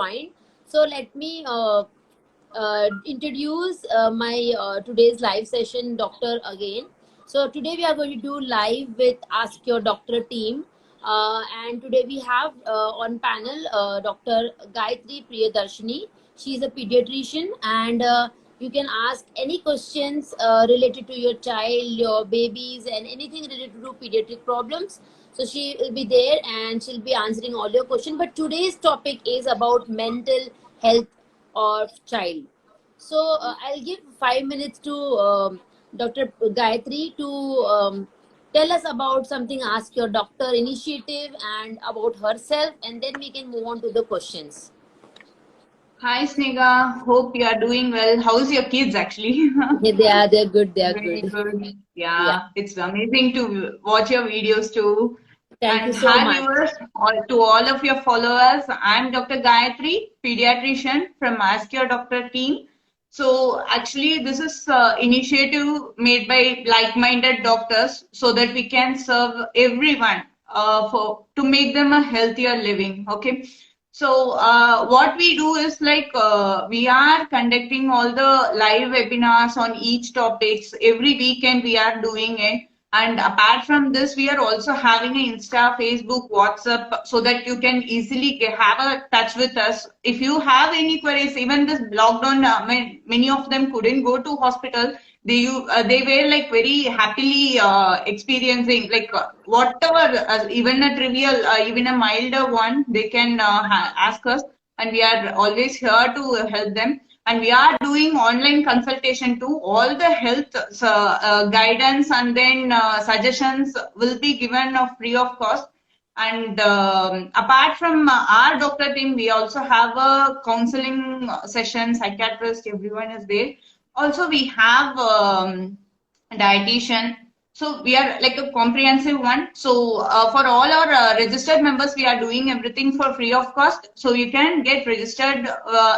joined. So let me introduce my today's live session doctor again. So today we are going to do live with Ask Your Doctor team. And today we have on panel Dr. Gayatri Priyadarshini. She is a pediatrician, and you can ask any questions related to your child, your babies, and anything related to pediatric problems. So she will be there and she'll be answering all your questions. But today's topic is about mental health of child. So I'll give 5 minutes to Dr. Gayatri to tell us about something Ask Your Doctor initiative and about herself, and then we can move on to the questions. Hi Snega, hope you are doing well. How's your kids actually? They're good. Very good. Yeah, it's amazing to watch your videos too. Thank you And so hi much. viewers, to all of your followers, I'm Dr. Gayatri, pediatrician from Ask Your Doctor team. So actually this is initiative made by like-minded doctors so that we can serve everyone to make them a healthier living. Okay. So what we do is like we are conducting all the live webinars on each topics. Every weekend we are doing it. And apart from this, we are also having an Insta, Facebook, WhatsApp, so that you can easily have a touch with us. If you have any queries, even this lockdown, many of them couldn't go to hospital. They were like very happily experiencing like whatever, even a trivial, even a milder one, they can ask us, and we are always here to help them. And we are doing online consultation too. All the health guidance and then suggestions will be given free of cost. And apart from our doctor team, we also have a counseling session, psychiatrist, everyone is there. Also, we have a dietitian. So we are like a comprehensive one. So for all our registered members, we are doing everything for free of cost. So you can get registered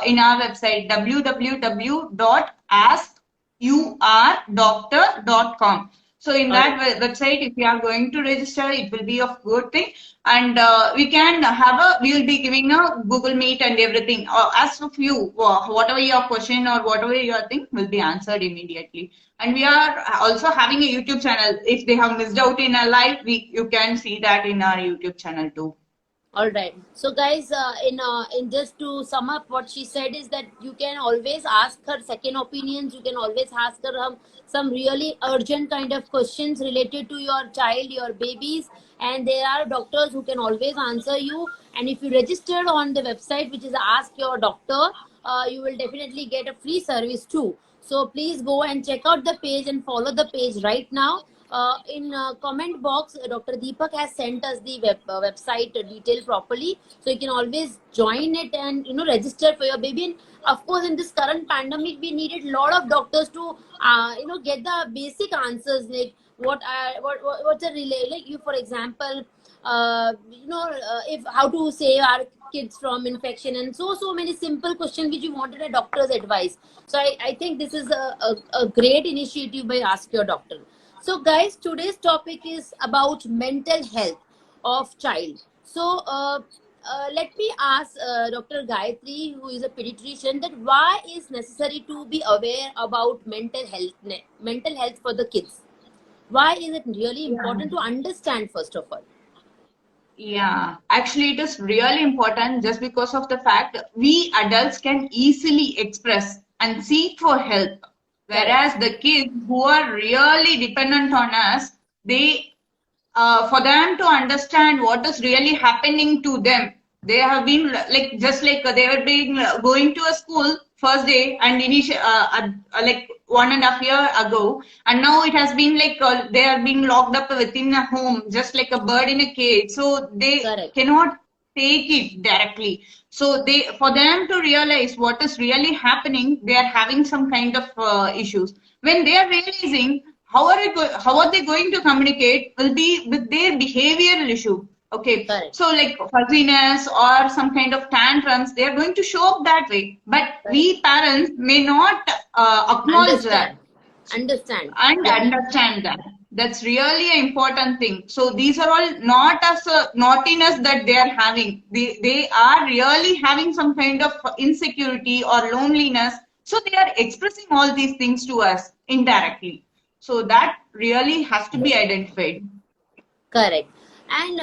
in our website www.askyourdoctor.com. So in that website, if you are going to register, it will be of good thing. And we will be giving a Google Meet and everything. As of you, whatever your question or whatever your thing will be answered immediately. And we are also having a YouTube channel. If they have missed out in a live, you can see that in our YouTube channel too. All right. So, guys, in just to sum up, what she said is that you can always ask her second opinions. You can always ask her some really urgent kind of questions related to your child, your babies, and there are doctors who can always answer you. And if you registered on the website, which is Ask Your Doctor, you will definitely get a free service too. So please go and check out the page and follow the page right now. In comment box, Dr. Deepak has sent us the website detail properly, so you can always join it and register for your baby. And of course, in this current pandemic, we needed a lot of doctors to get the basic answers, like what's a relay, like you, for example, if how to save our kids from infection, and so many simple questions which you wanted a doctor's advice. So I think this is a great initiative by Ask Your Doctor. So guys, today's topic is about mental health of child. So let me ask Dr. Gayatri, who is a pediatrician, that why is necessary to be aware about mental health for the kids? Why is it really important to understand, first of all? Yeah, actually it is really important just because of the fact we adults can easily express and seek for help. Whereas the kids who are really dependent on us, for them to understand what is really happening to them, they have been like they were being going to a school first day and like 1.5 years ago, and now it has been like they are being locked up within a home, just like a bird in a cage. So they cannot take it directly. So for them to realize what is really happening, they are having some kind of issues. When they are realizing how are they going to communicate will be with their behavioral issue. Okay, so like fuzziness or some kind of tantrums, they are going to show up that way. But we parents may not acknowledge that. Understand And understand that. That's really an important thing. So these are all not as a naughtiness that they are having. They are really having some kind of insecurity or loneliness. So they are expressing all these things to us indirectly. So that really has to be identified. Correct. And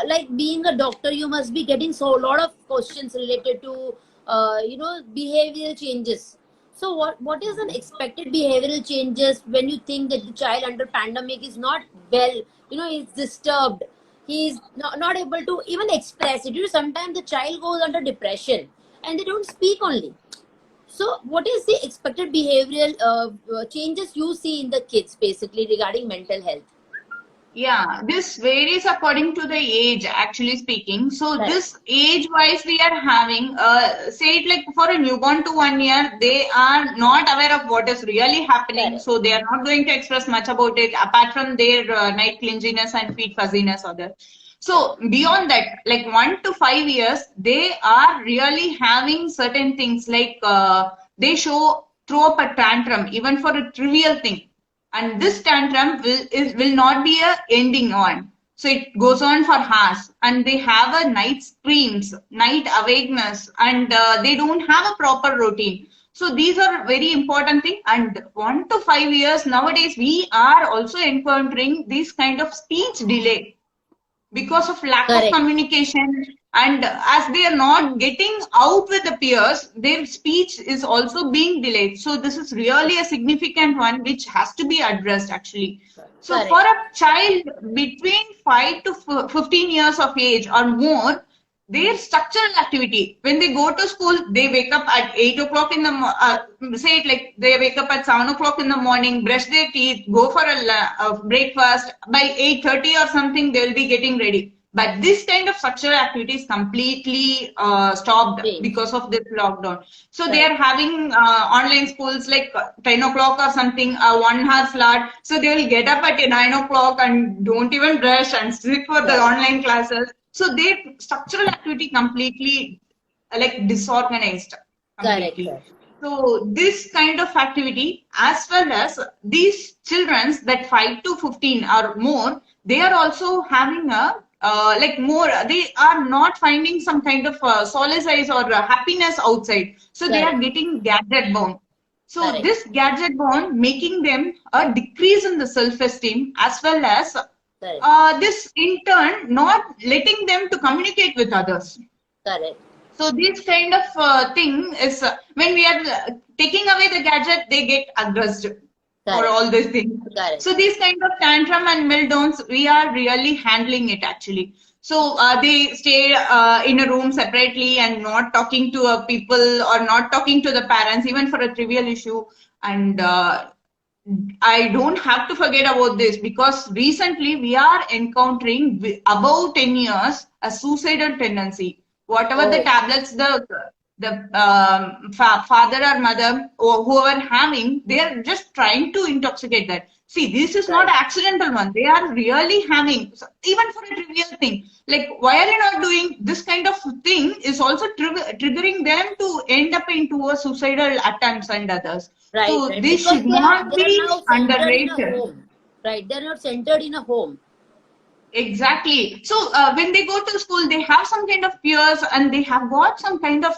like being a doctor, you must be getting so a lot of questions related to behavioral changes. So what is an expected behavioral changes when you think that the child under pandemic is not well, is disturbed, he is not able to even express it. Sometimes the child goes under depression and they don't speak only. So what is the expected behavioral changes you see in the kids basically regarding mental health? Yeah, this varies according to the age, actually speaking. So Correct. this age-wise we are having, say it like for a newborn to 1 year, they are not aware of what is really happening. Correct. So they are not going to express much about it apart from their night clinginess and feet fuzziness or that. So beyond that, like 1 to 5 years, they are really having certain things like they throw up a tantrum even for a trivial thing, and this tantrum will not be a ending on, so it goes on for hours, and they have a night screams, night awakeness, and they don't have a proper routine. So these are very important thing. And 1 to 5 years nowadays we are also encountering this kind of speech delay because of lack of Correct. communication, and as they are not getting out with the peers, their speech is also being delayed. So this is really a significant one which has to be addressed actually. So for Correct. a child between 5 to 15 years of age or more, their structural activity, when they go to school, they wake up at 8 o'clock in the say it like they wake up at 7 o'clock in the morning, brush their teeth, go for a breakfast. By 8:30 or something they will be getting ready. But this kind of structural activity is completely stopped Change. because of this lockdown. So they Correct. are having online schools like 10 o'clock or something, 1 hour slot. So they will get up at 9 o'clock and don't even brush and sit for the Correct. online classes. So their structural activity completely like disorganized Correct. completely. Correct. So this kind of activity, as well as these children that 5 to 15 or more, they are also having a like more, they are not finding some kind of solace or happiness outside. So they are Correct. getting gadget bound. So Correct. this gadget bound making them a decrease in the self-esteem, as well as Correct. this in turn not letting them to communicate with others. Correct. So this kind of thing is when we are taking away the gadget, they get aggressed for Correct. all these things. Correct. So these kind of tantrum and meltdowns, we are really handling it actually. So they stay in a room separately and not talking to people or not talking to the parents, even for a trivial issue. And I don't have to forget about this because recently we are encountering about 10 years a suicidal tendency. Whatever the Oh, tablets the father or mother or whoever having, they are just trying to intoxicate that. See, this is not correct. accidental one. They are really having, even for a trivial thing. Like, why are you not doing this kind of thing is also triggering them to end up into a suicidal attempts and others. Right. So Right. this Because should they not are be now centered in a underrated. home. Right. They're not centered in a home. Exactly. So when they go to school, they have some kind of peers and they have got some kind of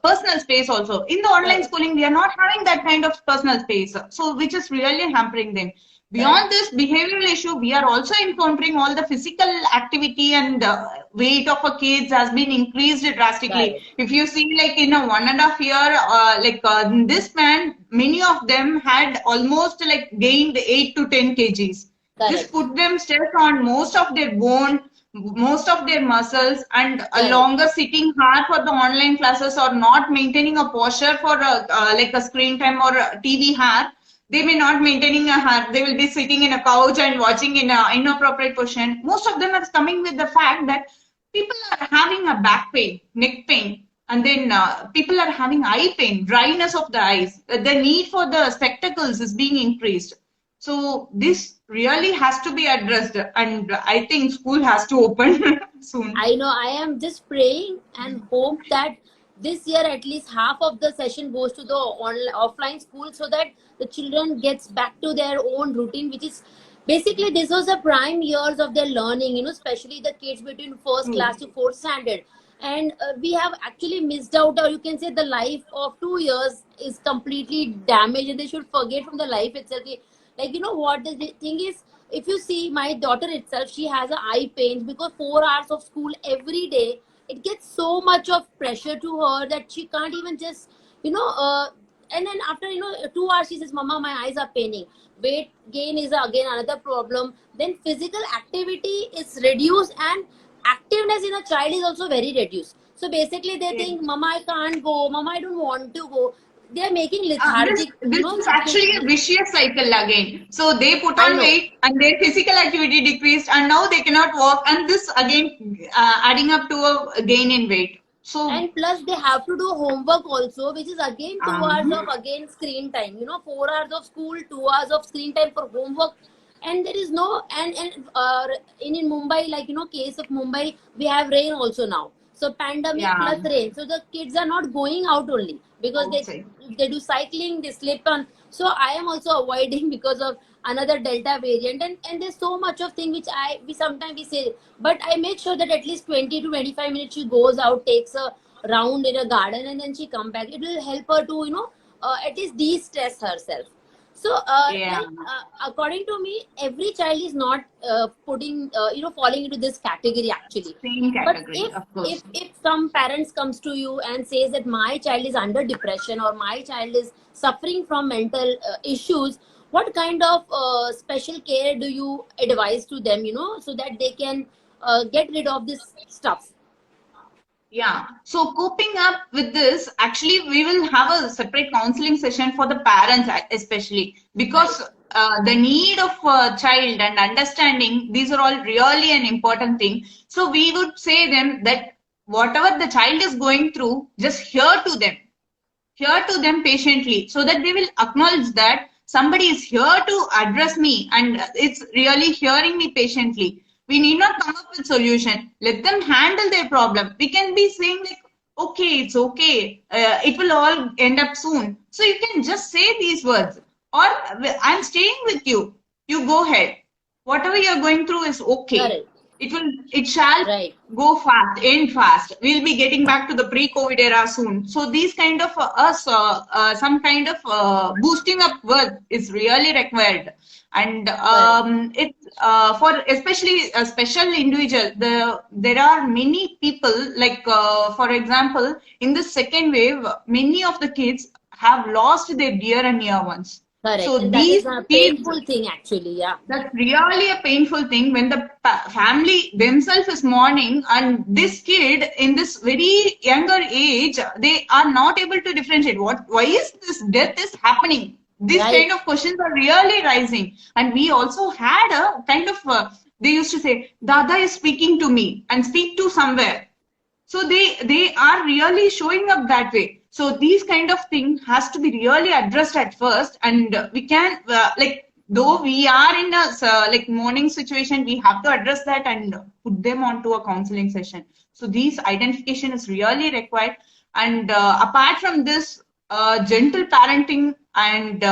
personal space also. In the online Correct. schooling, we are not having that kind of personal space. So which is really hampering them. Correct. Beyond this behavioral issue, we are also encountering all the physical activity, and weight of a kids has been increased drastically. Correct. If you see like in a 1.5 year, this man, many of them had almost like gained 8 to 10 kgs. This Correct. put them stress on most of their bone, most of their muscles, and a Correct. longer sitting hard for the online classes or not maintaining a posture for like a screen time or a TV hour. They may not maintaining a hour. They will be sitting in a couch and watching in a inappropriate position. Most of them are coming with the fact that people are having a back pain, neck pain, and then people are having eye pain, dryness of the eyes. The need for the spectacles is being increased. So this really has to be addressed, and I think school has to open soon. I know. I am just praying and hope that this year at least half of the session goes to the offline school so that the children gets back to their own routine, which is basically this was the prime years of their learning, especially the kids between first True. class to fourth standard. And we have actually missed out, or you can say the life of 2 years is completely damaged, and they should forget from the life itself. Like, what the thing is, if you see my daughter itself, she has a eye pain because 4 hours of school every day, it gets so much of pressure to her that she can't even just, you know and then after 2 hours she says, mama, my eyes are paining. Weight gain is again another problem. Then physical activity is reduced, and activeness in a child is also very reduced. So basically they Yes. think, mama, I can't go, mama, I don't want to go. They are making This lethargic, this is actually a vicious cycle again. So they put I on know. weight and their physical activity decreased, and now they cannot walk, and this again adding up to a gain in weight. So And plus they have to do homework also, which is again 2 hours um, of again screen time. 4 hours of school, 2 hours of screen time for homework. And there is no, in Mumbai, like, case of Mumbai, we have rain also now. So pandemic yeah, plus rain, so the kids are not going out only because they outside. they do cycling, they slip on. So I am also avoiding because of another delta variant. And there's so much of thing which we sometimes we say, but I make sure that at least 20 to 25 minutes she goes out, takes a round in a garden, and then she come back. It will help her to at least de-stress herself. So Yeah, according to me, every child is not falling into this category actually. same But category, if of if course. if some parents comes to you and says that my child is under depression, or my child is suffering from mental issues, what kind of special care do you advise to them, so that they can get rid of this stuff? Yeah. So coping up with this, actually, we will have a separate counseling session for the parents, especially Right. because the need of a child and understanding, these are all really an important thing. So we would say them that whatever the child is going through, just hear to them patiently, so that they will acknowledge that somebody is here to address me and it's really hearing me patiently. We need not come up with solution. Let them handle their problem. We can be saying like, okay, it's okay. It will all end up soon. So you can just say these words, or I'm staying with you. You go ahead. Whatever you're going through is okay. Correct. It shall Right. go fast, end fast. We'll be getting back to the pre-COVID era soon. So these kind of some kind of boosting up work is really required. And Correct. it's for especially a special individual. There are many people, like for example, in the second wave, many of the kids have lost their dear and near ones. Correct. So And that is these a kids, painful thing actually. Yeah. that's really a painful thing when the family themselves is mourning, and this kid in this very younger age, they are not able to differentiate why is this death is happening. These Right. kind of questions are really rising. And we also had a kind of they used to say, Dada is speaking to me and speak to somewhere. So they are really showing up that way. So these kind of thing has to be really addressed at first, and we can like, though we are in a like mourning situation, we have to address that and put them onto a counseling session. So these identification is really required. And apart from this, gentle parenting and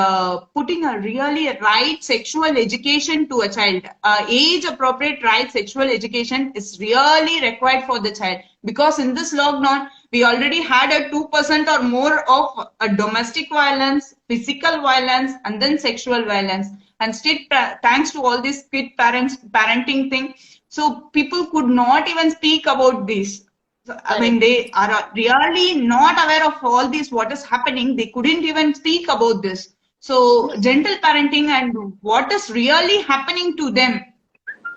putting a really right sexual education to a child, age appropriate right sexual education is really required for the child, because in this lockdown we already had a 2% or more of domestic violence, physical violence, and then sexual violence. And still, thanks to all these kid parenting thing, so people could not even speak about this. So, I mean, Correct. they are really not aware of all this, what is happening. They couldn't even speak about this. So, gentle parenting and what is really happening to them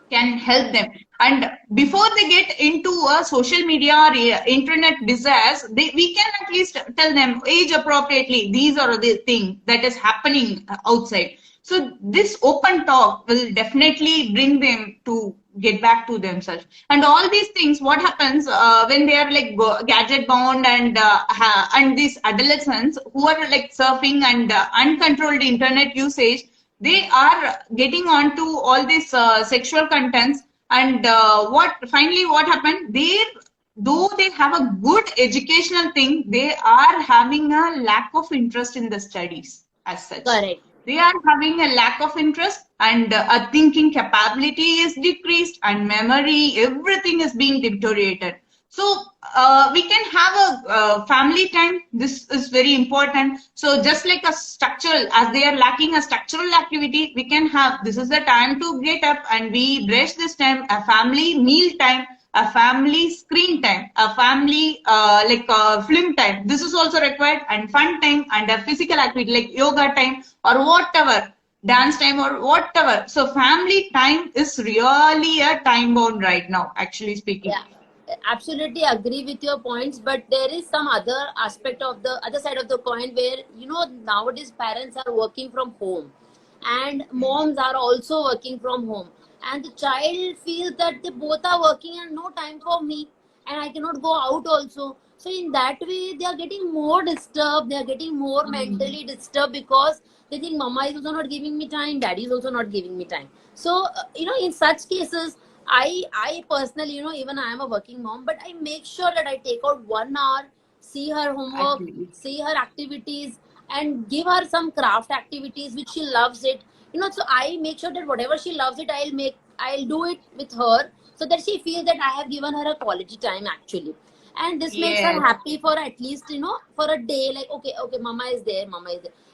can help them. And before they get into a social media or internet disaster, we can at least tell them age appropriately. These are the things that is happening outside. So this open talk will definitely bring them to get back to themselves. And all these things, what happens when they are like gadget bound, and these adolescents who are like surfing and uncontrolled internet usage, they are getting onto all these sexual contents. And what happened, they, though they have a good educational thing, they are having a lack of interest in the studies as such. Correct. they are having a lack of interest, and a thinking capability is decreased, and memory, everything is being deteriorated. So we can have a family time. This is very important. So just like a structural, as they are lacking a structural activity, we can have, this is the time to get up and we brush this time, a family meal time, a family screen time, a family film time. This is also required, and fun time, and a physical activity like yoga time or whatever, dance time or whatever. So family time is really a time bound right now, actually speaking. Yeah, absolutely agree with your points, but there is some other aspect of the other side of the coin where, nowadays parents are working from home and moms are also working from home, and the child feels that they both are working and no time for me, and I cannot go out also. So in that way, they are getting more disturbed, they are getting more mentally disturbed because they think mama is also not giving me time, daddy is also not giving me time. So, in such cases, I personally, even I am a working mom, but I make sure that I take out 1 hour, see her homework, Actually, see her activities, and give her some craft activities which she loves it. So I make sure that whatever she loves it, I'll do it with her, so that she feels that I have given her a quality time actually. And this makes her yes, happy for at least, for a day, like, okay, okay, mama is there.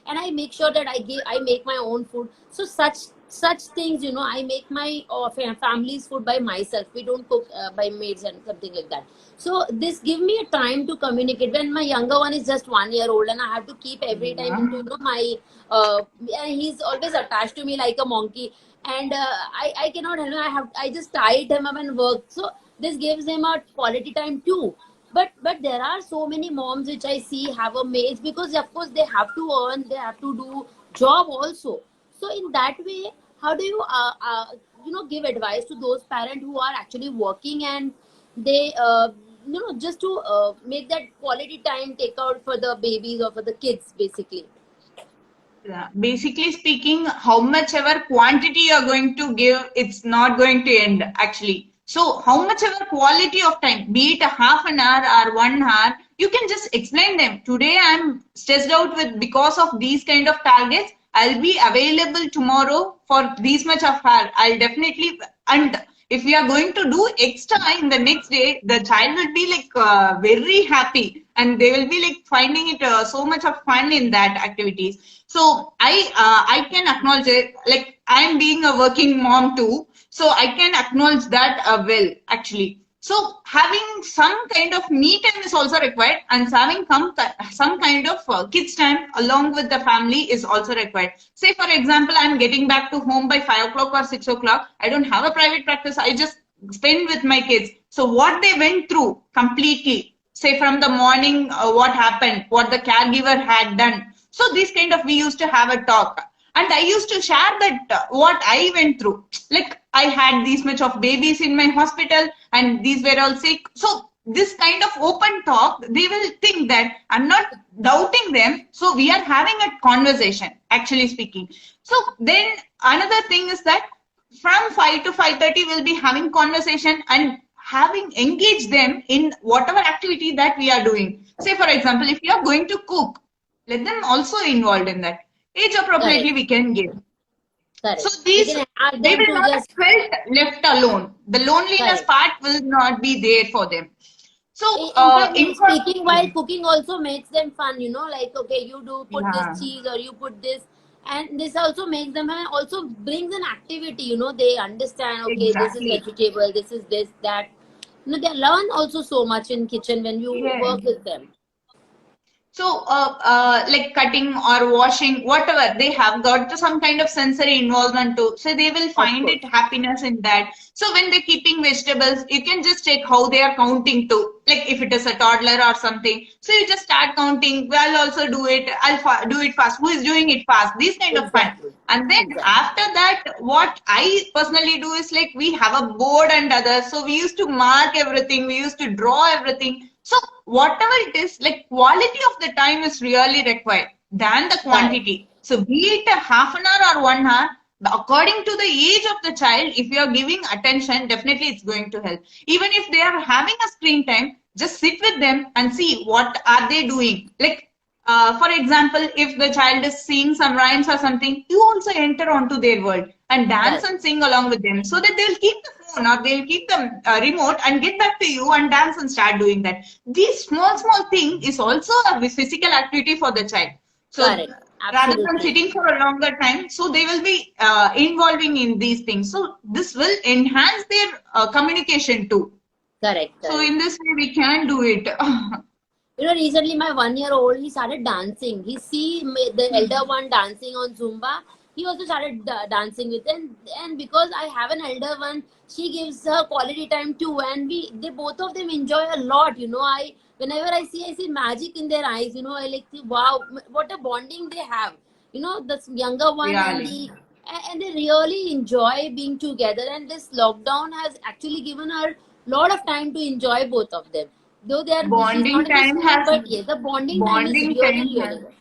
And I make sure that I make my own food. So such things, I make my family's food by myself. We don't cook by maids and something like that. So this give me a time to communicate. When my younger one is just 1 year old, and I have to keep every time into, yeah. my and he's always attached to me like a monkey, and I cannot help him. I just tied him up and work. So this gives him a quality time too. But there are so many moms which I see have a maid, because of course they have to earn, they have to do job also. So in that way, how do you give advice to those parents who are actually working, and they just to make that quality time take out for the babies or for the kids basically? Yeah. Basically speaking, how much ever quantity you're going to give, it's not going to end actually. So how much ever quality of time, be it a half an hour or 1 hour, you can just explain them. Today I'm stressed out with because of these kind of targets. I'll be available tomorrow for these much of hour. I'll definitely, and if we are going to do extra in the next day, the child will be like very happy, and they will be like finding it so much of fun in that activities. So I can acknowledge it. Like I'm being a working mom too, so I can acknowledge that well actually. So having some kind of me time is also required, and having some kind of kids time along with the family is also required. Say for example, I'm getting back to home by 5 o'clock or 6 o'clock. I don't have a private practice. I just spend with my kids. So what they went through completely, say from the morning, what happened, what the caregiver had done. So this kind of, we used to have a talk, and I used to share that what I went through. Like I had these much of babies in my hospital, and these were all sick. So this kind of open talk, they will think that I'm not doubting them. So we are having a conversation, actually speaking. So then another thing is that from 5 to 5:30, we'll be having conversation and having engaged them in whatever activity that we are doing. Say for example, if you are going to cook, let them also involved in that. Age appropriately Correct, we can give. So correct. We these, can add they them will to not just felt left alone. The loneliness correct. part will not be there for them. So In fact, speaking while inform, cooking also makes them fun, like, okay, you do put this yeah, cheese or you put this, and this also makes them, and also brings an activity, they understand, okay, this is exactly. vegetable, this is this, that. They learn also so much in kitchen when you Yeah. work with them. So, like cutting or washing, whatever, they have got to some kind of sensory involvement too. So they will Of find course. it happiness in that. So when they're keeping vegetables, you can just check how they are counting too. Like if it is a toddler or something. So you just start counting. Well, I'll also do it. Do it fast. Who is doing it fast? These kind of fun. Exactly. And then Exactly. after that, what I personally do is like we have a board and others. So we used to mark everything. We used to draw everything. So whatever it is, like quality of the time is really required than the Correct. quantity. So be it a half an hour or 1 hour, according to the age of the child, if you are giving attention, definitely it's going to help. Even if they are having a screen time, just sit with them and see what are they doing. Like For example, if the child is seeing some rhymes or something, you also enter onto their world and dance Correct. and sing along with them so that they'll keep the phone or they'll keep the remote and get back to you and dance and start doing that. This small thing is also a physical activity for the child. So Correct. rather than Absolutely. sitting for a longer time, so they will be involving in these things. So this will enhance their communication too. Correct. So Correct. in this way, we can do it. You know, recently my 1 year old, he started dancing. He see the elder one dancing on Zumba. He also started dancing with, and because I have an elder one, she gives her quality time too, and they both of them enjoy a lot. You know, I whenever I see magic in their eyes. You know, I like wow, what a bonding they have. You know, the younger one Really. and they really enjoy being together. And this lockdown has actually given her a lot of time to enjoy both of them, though she's Bonding not in the time school, has but yes, the bonding time is bonding really time really has good.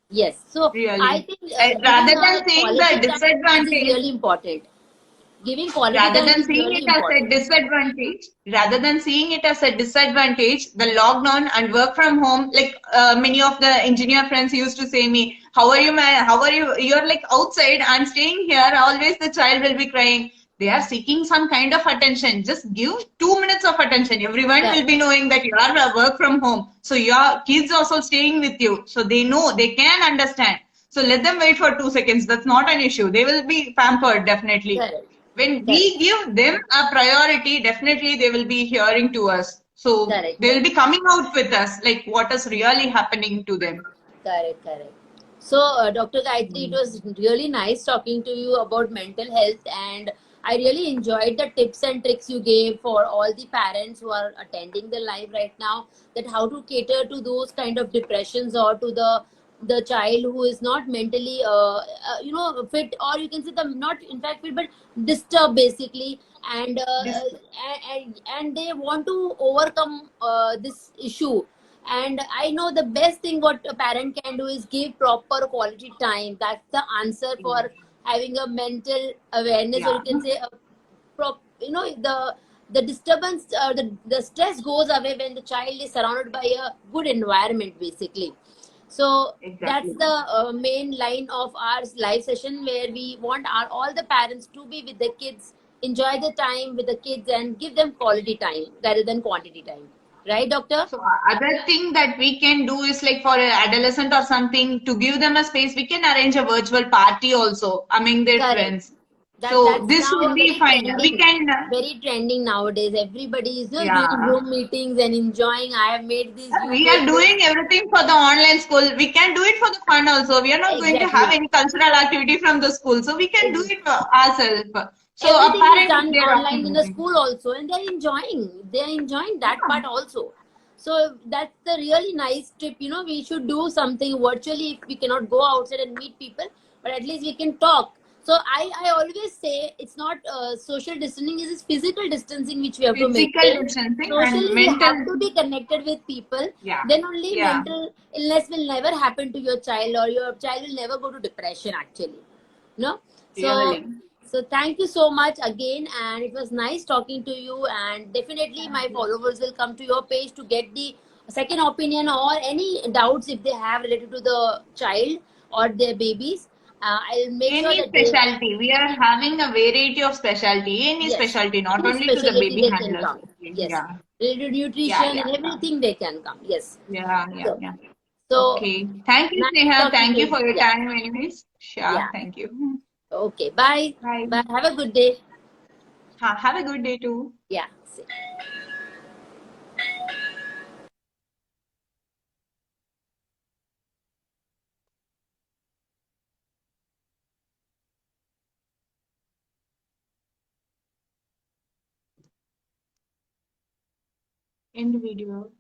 Yes, so I really think rather giving than her seeing the quality time is disadvantage really important. Giving quality rather time than is seeing really it as a important. disadvantage rather than seeing it as a disadvantage, the lockdown and work from home, like many of the engineer friends used to say me, how are you man, how are you, you're like outside, I'm staying here, always the child will be crying. They are seeking some kind of attention. Just give 2 minutes of attention, everyone will Correct, be knowing that you are work from home, so your kids also staying with you, so they know, they can understand. So let them wait for 2 seconds, that's not an issue, they will be pampered definitely. correct, When correct, we give them a priority, definitely they will be hearing to us. So correct, they will correct. be coming out with us, like what is really happening to them. Correct, correct. So, Dr. Gayatri, it was really nice talking to you about mental health, and I really enjoyed the tips and tricks you gave for all the parents who are attending the live right now. That how to cater to those kind of depressions, or to the child who is not mentally, fit, or you can say the not in fact fit, but disturbed basically, and This and they want to overcome this issue. And I know the best thing what a parent can do is give proper quality time. That's the answer for having a mental awareness, or yeah. you can say a the disturbance, the stress goes away when the child is surrounded by a good environment basically. So that's Exactly. the main line of our live session, where we want all the parents to be with the kids, enjoy the time with the kids, and give them quality time rather than quantity time, right, doctor? So other thing that we can do is like for an adolescent or something to give them a space, we can arrange a virtual party also among their Correct. friends. That So that's this now would a be very fine. We trending, can, very trending nowadays. Everybody is just doing yeah. Zoom meetings and enjoying. I have made this, you We are made this. doing everything for the online school. We can do it for the fun also. We are not going to have Exactly. any cultural activity from the school. So we can do Ex- it for ourselves. So a Everything is parent, done they're online in the optimizing. school also, and they're enjoying. They're enjoying that Yeah, part also. So that's the really nice trip. You know, we should do something virtually if we cannot go outside and meet people, but at least we can talk. So I always say it's not social distancing; it is physical distancing which we have to physical maintain. distancing and Socially, we mental. have to be connected with people. Yeah, Then only yeah, mental illness will never happen to your child, or your child will never go to depression. Actually, no. So really. thank you so much again, and it was nice talking to you. And definitely, my followers will come to your page to get the second opinion, or any doubts if they have related to the child or their babies. I'll make sure Any that they, specialty. We are having a variety of specialty. Any yes, specialty, not any only to the specialty baby they can handlers. come. Okay, Yes, yeah, related to yeah, nutrition yeah, and yeah. everything they can come. Yes. Yeah, yeah, So, yeah. so Okay. Thank you, nice Sneha. talking Thank to you you. for your Yeah, time, anyways. Sure. yeah. Thank you. Okay. Bye. Bye. Bye. Have a good day. Have a good day too. Yeah. End video.